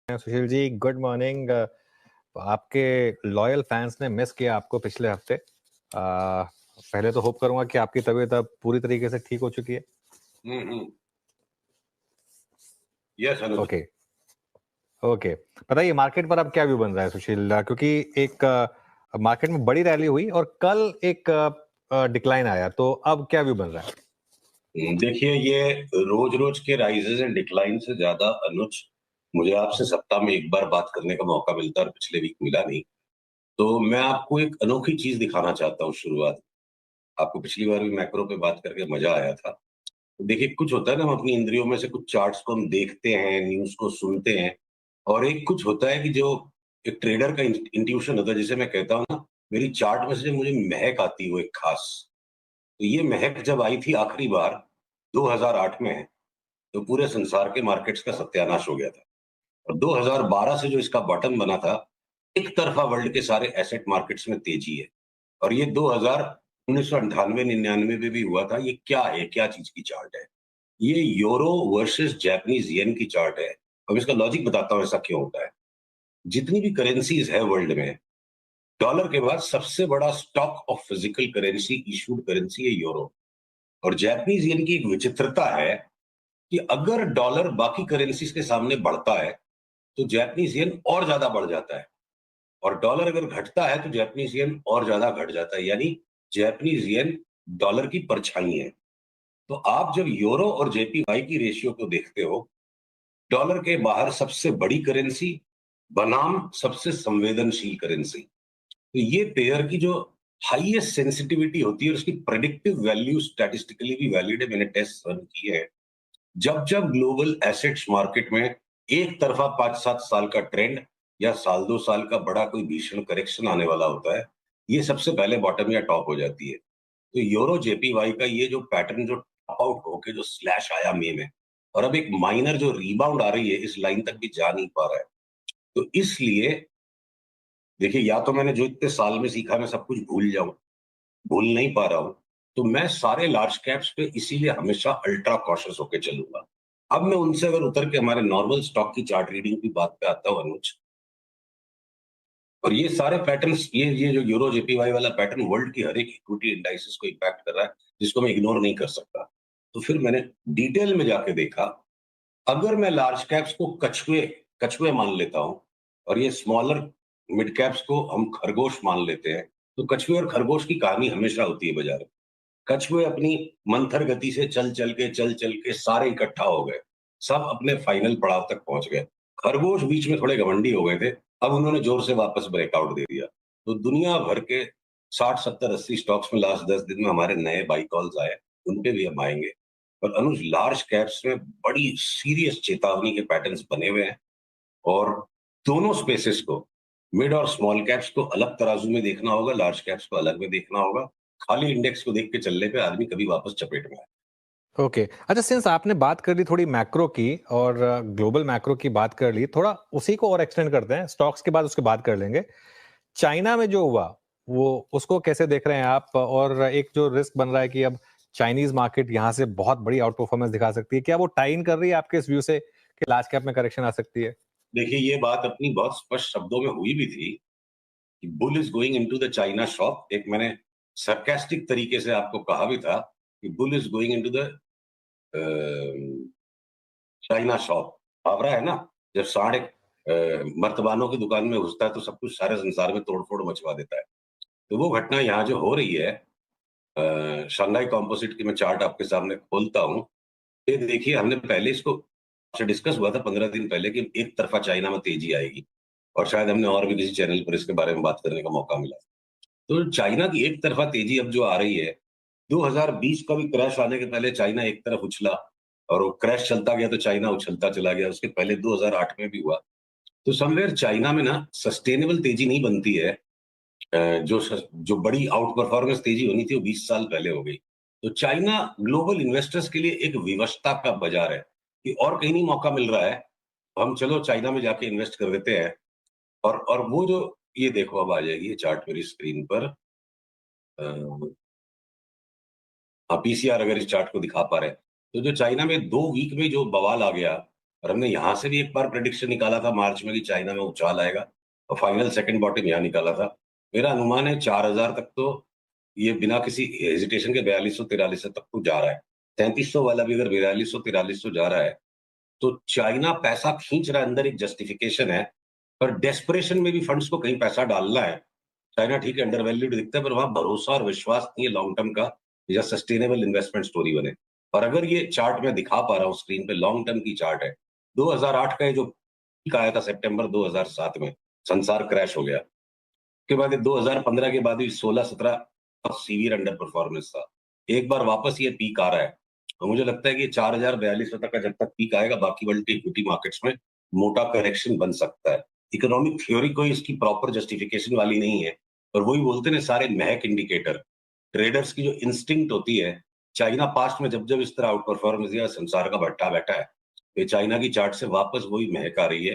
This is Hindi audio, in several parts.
Sushil ji, good morning. आपके लॉयल फैंस ने मिस किया आपको पिछले हफ्ते। पहले तो होप करूंगा कि आपकी तबीयत अब पूरी तरीके से ठीक हो चुकी है। यस अनुज। ओके ओके, बताइए मार्केट पर अब क्या व्यू बन रहा है सुशील, क्योंकि एक मार्केट में बड़ी रैली हुई और कल एक डिक्लाइन आया, तो अब क्या व्यू बन रहा है? देखिए, ये रोज रोज के राइजेस एंड डिक्लाइन से ज्यादा अनुज, मुझे आपसे सप्ताह में एक बार बात करने का मौका मिलता है और पिछले वीक मिला नहीं। तो मैं आपको एक अनोखी चीज दिखाना चाहता हूँ शुरुआत। आपको पिछली बार भी मैक्रो पे बात करके मजा आया था। तो देखिए, कुछ होता है ना, हम अपनी इंद्रियों में से कुछ चार्ट्स को हम देखते हैं, न्यूज को सुनते हैं, और एक कुछ होता है कि जो एक ट्रेडर का इंट्यूशन होता है, जिसे मैं कहता हूँ ना, मेरी चार्ट में से मुझे महक आती है वो एक खास। तो ये महक जब आई थी आखिरी बार 2008 में, तो पूरे संसार के मार्केट्स का सत्यानाश हो गया था। और 2012 से जो इसका बॉटम बना था, एक तरफा वर्ल्ड के सारे एसेट मार्केट्स में तेजी है। और ये 1998-99 में भी हुआ था। ये क्या है, क्या चीज की चार्ट है? ये यूरो वर्सेस जापानीज येन की चार्ट है। अब इसका लॉजिक बताता हूँ ऐसा क्यों होता है। जितनी भी करेंसीज है वर्ल्ड में, डॉलर के बाद सबसे बड़ा stock of physical currency, issued currency है यूरो। और जापानीज येन की एक विचित्रता है कि अगर डॉलर बाकी करेंसीज के सामने बढ़ता है तो जापानीज येन और ज्यादा बढ़ जाता है, और डॉलर अगर घटता है तो जापानीज येन और ज्यादा घट जाता है। यानी जापानीज येन डॉलर की परछाई है। तो आप जब यूरो और जेपीवाई की रेशियो को देखते हो, डॉलर के बाहर सबसे बड़ी करेंसी बनाम सबसे संवेदनशील करेंसी, तो ये पेयर की जो हाईएस्ट सेंसिटिविटी होती है और उसकी प्रेडिक्टिव वैल्यू स्टैटिस्टिकली भी वैलिड है, मैंने टेस्ट रन किए हैं। जब जब ग्लोबल एसेट्स मार्केट में एक तरफा 5-7 साल का ट्रेंड या साल 2 साल का बड़ा कोई भीषण करेक्शन आने वाला होता है, ये सबसे पहले बॉटम या टॉप हो जाती है। तो यूरो जेपीवाई का ये जो पैटर्न, जो टॉप आउट होके जो स्लैश आया मई में, और अब एक माइनर जो रीबाउंड आ रही है, इस लाइन तक भी जा नहीं पा रहा है। तो इसलिए देखिए, या तो मैंने जो इतने साल में सीखा मैं सब कुछ भूल जाऊं, भूल नहीं पा रहा हूं, तो मैं सारे लार्ज कैप्स पे इसीलिए हमेशा अल्ट्रा कॉशियस होकर चलूंगा। अब मैं उनसे अगर उतर के हमारे नॉर्मल स्टॉक की चार्ट रीडिंग की बात पे आता हूं अनुज, और ये सारे पैटर्न्स, ये जो यूरो जेपीवाई वाला पैटर्न वर्ल्ड की हर एक इक्विटी इंडाइसेस को इम्पैक्ट कर रहा है, जिसको मैं इग्नोर नहीं कर सकता। तो फिर मैंने डिटेल में जाके देखा, अगर मैं लार्ज कैप्स को कछुए कछुए मान लेता हूं, और ये स्मॉलर मिड कैप्स को हम खरगोश मान लेते हैं, तो कछुए और खरगोश की कहानी हमेशा होती है बाजार में। कछुए अपनी मंथर गति से चल चल के सारे इकट्ठा हो गए, सब अपने फाइनल पड़ाव तक पहुंच गए। खरगोश बीच में थोड़े घमंडी हो गए थे, अब उन्होंने जोर से वापस ब्रेकआउट दे दिया। तो दुनिया भर के 60-70-80 स्टॉक्स में लास्ट 10 दिन में हमारे नए बाई कॉल्स आए, उन पे भी हम आएंगे। और अनुज, लार्ज कैप्स में बड़ी सीरियस चेतावनी के पैटर्न्स बने हुए हैं, और दोनों स्पेसेस को, मिड और स्मॉल कैप्स को अलग तराजू में देखना होगा, लार्ज कैप्स को अलग में देखना होगा। खाली इंडेक्स को देख के चलने पे आदमी कभी वापस चपेट में आए। ओके, अच्छा, सिंस आपने बात कर ली थोड़ी मैक्रो की और ग्लोबल मैक्रो की बात कर ली, थोड़ा उसी को और एक्सटेंड करते हैं, स्टॉक्स के बाद उसके बाद कर लेंगे। चाइना में जो हुआ, वो उसको कैसे देख रहे हैं आप? और एक जो रिस्क बन रहा है कि अब चाइनीज मार्केट यहां से बहुत बड़ी आउट परफॉर्मेंस दिखा सकती है, क्या वो टाइन कर रही है आपके इस व्यू से कि लार्ज कैप में करेक्शन आ सकती है? देखिए, ये बात अपनी बहुत स्पष्ट शब्दों में हुई भी थी कि bull is going into the China shop. एक मैंने सरकास्टिक तरीके से आपको कहा भी था कि bull is going into the China shop. आवरा है ना, जब साढ़े मर्तबानों की दुकान में घुसता है तो सब कुछ सारे संसार में तोड़फोड़ मचवा देता है। तो वो घटना यहाँ जो हो रही है, शंघाई कॉम्पोजिट की मैं चार्ट आपके सामने खोलता हूँ। ये देखिए, हमने पहले इसको से डिस्कस हुआ था 15 दिन पहले कि एक तरफा चाइना में तेजी आएगी, और शायद हमने और भी किसी चैनल पर इसके बारे में बात करने का मौका मिला। तो चाइना की एक तरफा तेजी अब जो आ रही है, 2020 का भी क्रैश आने के पहले चाइना एक तरफ उछला, और वो क्रैश चलता गया तो चाइना उछलता चला गया। उसके पहले 2008 में भी हुआ। तो समवेयर चाइना में ना सस्टेनेबल तेजी नहीं बनती है। जो बड़ी आउट परफॉर्मेंस तेजी होनी थी वो 20 साल पहले हो गई। तो चाइना ग्लोबल इन्वेस्टर्स के लिए एक विवशता का बाजार है कि और कहीं नहीं मौका मिल रहा है, तो हम चलो चाइना में जाके इन्वेस्ट कर देते हैं। और वो जो, ये देखो, अब आ जाएगी ये चार्ट मेरी स्क्रीन पर। हाँ, पीसीआर अगर इस चार्ट को दिखा पा रहे हैं, तो जो चाइना में 2 वीक में जो बवाल आ गया, और हमने यहाँ से भी एक बार प्रेडिक्शन निकाला था मार्च में कि चाइना में उछाल आएगा और फाइनल सेकंड बॉटम यहाँ निकाला था। मेरा अनुमान है 4000 तक तो ये बिना किसी हेजिटेशन के 4200-4300 तक तो जा रहा है। 3300 वाला भी अगर 4200-4300 जा रहा है तो चाइना पैसा खींच रहा है, अंदर एक जस्टिफिकेशन है, पर डेस्परेशन में भी फंड्स को कहीं पैसा डालना है। चाइना ठीक है अंडर वैल्यूड दिखता है, पर वहां भरोसा और विश्वास नहीं है लॉन्ग टर्म का या सस्टेनेबल इन्वेस्टमेंट स्टोरी बने। और अगर ये चार्ट मैं दिखा पा रहा हूँ स्क्रीन पे, लॉन्ग टर्म की चार्ट है। 2008 का ये जो पीक आया था सितंबर 2007 में, संसार क्रैश हो गया। उसके बाद 2015 के बाद भी 16-17 सीवियर अंडर परफॉर्मेंस था। एक बार वापस ये पीक आ रहा है, तो मुझे लगता है कि 4000-4200 तक का जब तक पीक आएगा, बाकी वर्ल्ड के इक्विटी मार्केट्स में मोटा करेक्शन बन सकता है। इकोनॉमिक थ्योरी कोई इसकी प्रॉपर जस्टिफिकेशन वाली नहीं है, और वही बोलते हैं सारे महक इंडिकेटर, ट्रेडर्स की जो इंस्टिंक्ट होती है। चाइना पास्ट में जब जब इस तरह आउट परफॉर्मेंस दिया, संसार का भट्टा बैठा है, तो चाइना की चार्ट से वापस वही महक आ रही है।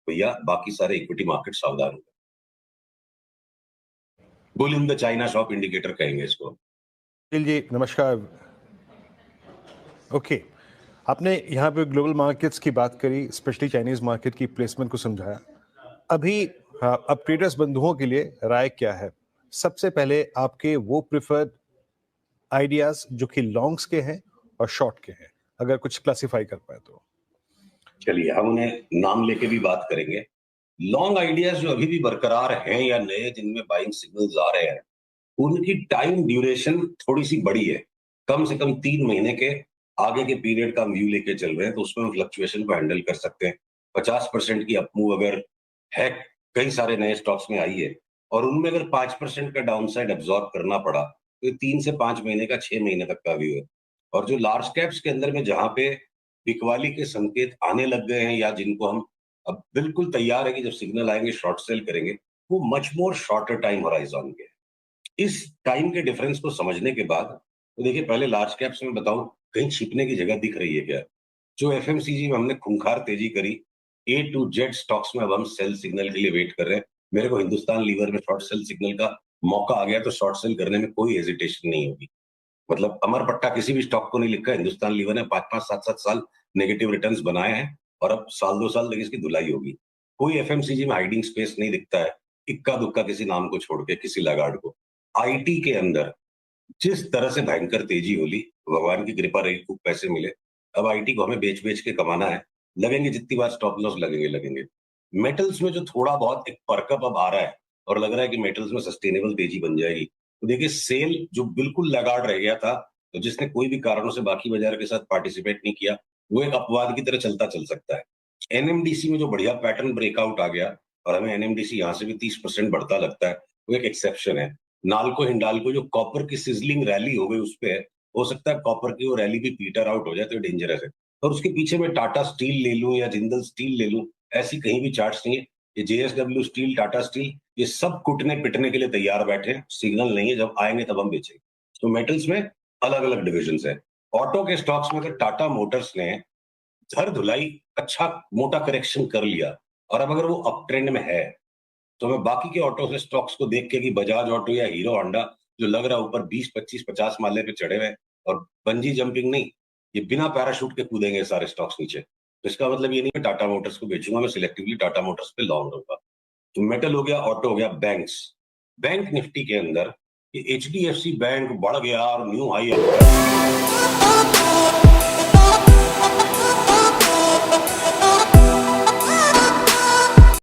भैया बाकी सारे इक्विटी मार्केट सावधान हो। Bull in the China shop indicator कहेंगे इसको। जी नमस्कार। ओके, आपने यहाँ पे ग्लोबल मार्केट्स की बात करी, स्पेशली चाइनीज मार्केट की प्लेसमेंट को समझाया। अभी अब ट्रेडर्स बंधुओं के लिए राय क्या है? सबसे पहले आपके वो प्रिफर्ड आइडियाज जो कि लॉन्ग्स के हैं और शॉर्ट के हैं, अगर कुछ क्लासिफाई कर पाए तो। चलिए हम उन्हें नाम लेके भी बात करेंगे। लॉन्ग आइडियाज जो अभी भी बरकरार हैं या नए जिनमें बाइंग सिग्नल्स आ रहे हैं, उनकी टाइम ड्यूरेशन थोड़ी सी बड़ी है। कम से कम 3 महीने के आगे के पीरियड का व्यू लेके चल रहे हैं, तो उसमें हम फ्लक्चुएशन को हैंडल कर सकते हैं। 50% की अपमूव अगर है, कई सारे नए स्टॉक्स में आई है, और उनमें अगर 5% का डाउनसाइड एब्जॉर्ब करना पड़ा, तो 3 से 5 महीने का 6 महीने तक का व्यू है। और जो लार्ज कैप्स के अंदर में जहां पे बिकवाली के संकेत आने लग गए हैं, या जिनको हम अब बिल्कुल तैयार है कि जब सिग्नल आएंगे शॉर्ट सेल करेंगे, वो much more shorter time horizon के। इस टाइम के डिफरेंस को समझने के बाद, तो देखिए पहले लार्ज कैप्स में बताऊं, कहीं छिपने की जगह दिख रही है क्या? जो एफएमसीजी में हमने खूंखार तेजी करी, ए टू जेड स्टॉक्स में अब हम सेल सिग्नल के लिए वेट कर रहे हैं। मेरे को हिंदुस्तान लीवर में शॉर्ट सेल सिग्नल का मौका आ गया तो शॉर्ट सेल करने में कोई हेजिटेशन नहीं होगी। मतलब अमर पट्टा किसी भी स्टॉक को नहीं लिखा। हिंदुस्तान लीवर ने 5-5, 7-7 साल नेगेटिव रिटर्न्स बनाए हैं, और अब साल 2 साल तक इसकी धुलाई होगी। कोई एफएमसीजी में हाइडिंग स्पेस नहीं दिखता है, इक्का दुक्का किसी नाम को छोड़ के, किसी लगाड़ को। आईटी के अंदर जिस तरह से भयंकर तेजी होली, भगवान की कृपा रही, खूब पैसे मिले। अब आईटी को हमें बेच बेच के कमाना है, लगेंगे जितनी बार स्टॉप लॉस लगेंगे। मेटल्स में जो थोड़ा बहुत एक परकअप अब आ रहा है, और लग रहा है कि मेटल्स में सस्टेनेबल तेजी बन जाएगी, तो देखिए सेल जो बिल्कुल लगाड़ रह गया था, तो जिसने कोई भी कारणों से बाकी बाजार के साथ पार्टिसिपेट नहीं किया, वो एक अपवाद की तरह चलता चल सकता है। एनएमडीसी में जो बढ़िया पैटर्न ब्रेकआउट आ गया, और हमें एनएमडीसी यहाँ से भी 30% बढ़ता लगता है, वो एक एक्सेप्शन है। नाल्को हिंडाल्को जो कॉपर की सिजलिंग रैली हो गई उस पे है, हो सकता है कॉपर की वो रैली भी पीटर आउट हो जाए, तो डेंजरस है। और उसके पीछे मैं टाटा स्टील ले लूं या जिंदल स्टील ले लूं, ऐसी कहीं भी चार्ट्स नहीं है। ये जेएसडब्ल्यू स्टील, टाटा स्टील, ये सब कुटने पिटने के लिए तैयार बैठे हैं। सिग्नल नहीं है, जब आएंगे तब हम बेचेंगे। तो मेटल्स में अलग अलग डिविजन है। ऑटो के स्टॉक्स में अगर टाटा मोटर्स ने धर धुलाई अच्छा मोटा करेक्शन कर लिया, और अब अगर वो अप ट्रेंड में है, तो मैं बाकी के ऑटो से स्टॉक्स को देख के कि बजाज ऑटो या हीरो होंडा जो लग रहा है ऊपर 20, 25, 50 माले पे चढ़े हुए हैं, और बंजी जंपिंग नहीं, ये बिना पैराशूट के कूदेंगे सारे स्टॉक्स नीचे। तो इसका मतलब ये नहीं मैं टाटा मोटर्स को बेचूंगा, मैं सिलेक्टिवली टाटा मोटर्स पे लॉन्ग रहूंगा। तो मेटल हो गया, ऑटो हो गया, बैंक्स। बैंक निफ्टी के अंदर एचडीएफसी बैंक बढ़ गया और न्यू हाई